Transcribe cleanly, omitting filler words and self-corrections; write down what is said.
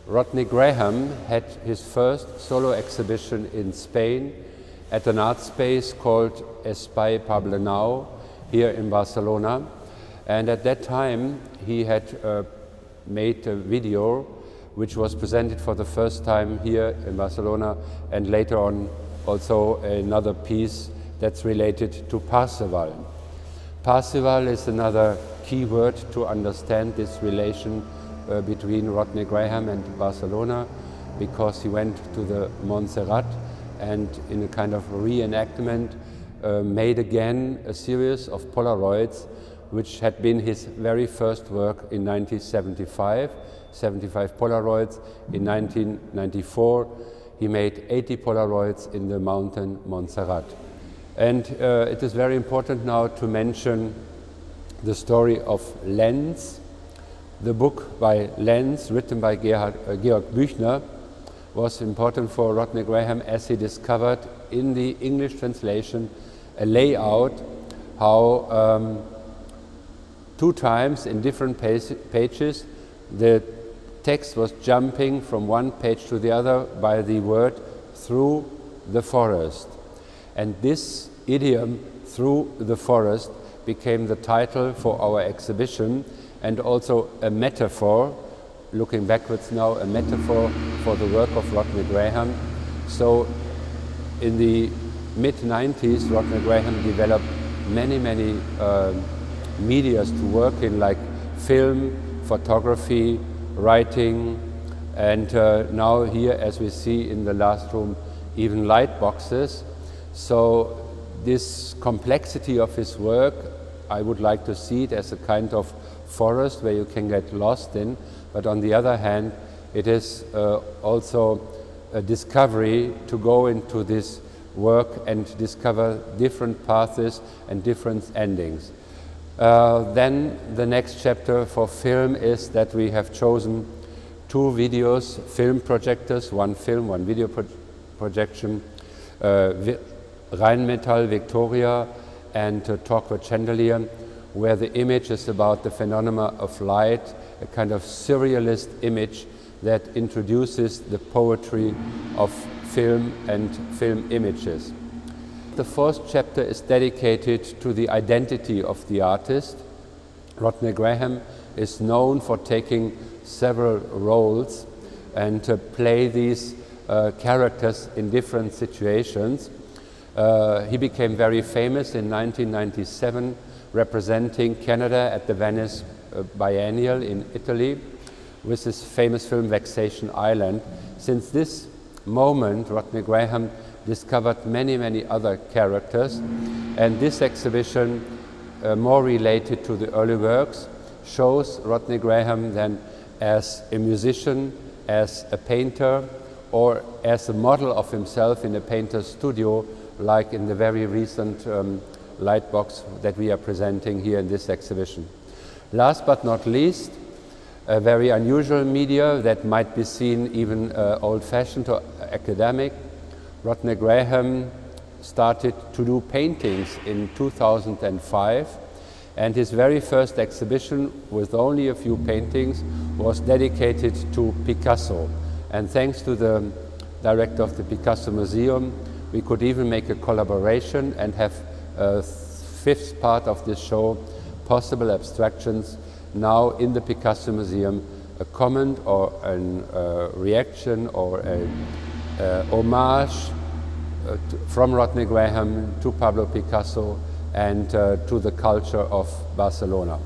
Rodney Graham had his first solo exhibition in Spain at an art space called Espai Poblenou here in Barcelona. And at that time he had made a video which was presented for the first time here in Barcelona, and later on also another piece that's related to Parseval. Parseval is another key word to understand this relation between Rodney Graham and Barcelona, because he went to the Montserrat and in a kind of reenactment made again a series of Polaroids, which had been his very first work in 1975, 75 Polaroids. In 1994 he made 80 Polaroids in the mountain Montserrat. And it is very important now to mention the story of Lens. The book by Lens, written by Georg Buchner, was important for Rodney Graham as he discovered in the English translation a layout how two times in different pages the text was jumping from one page to the other by the word "through the forest." And this idiom, "through the forest," became the title for our exhibition, and also a metaphor, looking backwards now, a metaphor for the work of Rodney Graham. So in the mid-90s, Rodney Graham developed many medias to work in, like film, photography, writing, and now here, as we see in the last room, even light boxes. So this complexity of his work, I would like to see it as a kind of forest where you can get lost in, but on the other hand, it is also a discovery to go into this work and discover different paths and different endings. Then the next chapter for film is that we have chosen two videos, film projectors, one film, one video projection, Rheinmetall Victoria and Torquay Chandelier, where the image is about the phenomena of light, a kind of surrealist image that introduces the poetry of film and film images. The fourth chapter is dedicated to the identity of the artist. Rodney Graham is known for taking several roles and to play these characters in different situations. He became very famous in 1997, representing Canada at the Venice Biennial in Italy with his famous film Vexation Island. Since this moment, Rodney Graham discovered many other characters, and this exhibition, more related to the early works, shows Rodney Graham then as a musician, as a painter, or as a model of himself in a painter's studio, like in the very recent light box that we are presenting here in this exhibition. Last but not least, a very unusual media that might be seen even old-fashioned or academic. Rodney Graham started to do paintings in 2005, and his very first exhibition, with only a few paintings, was dedicated to Picasso. And thanks to the director of the Picasso Museum, we could even make a collaboration and have a fifth part of this show, Possible Abstractions, now in the Picasso Museum, a comment or a reaction or a homage from Rodney Graham to Pablo Picasso and to the culture of Barcelona.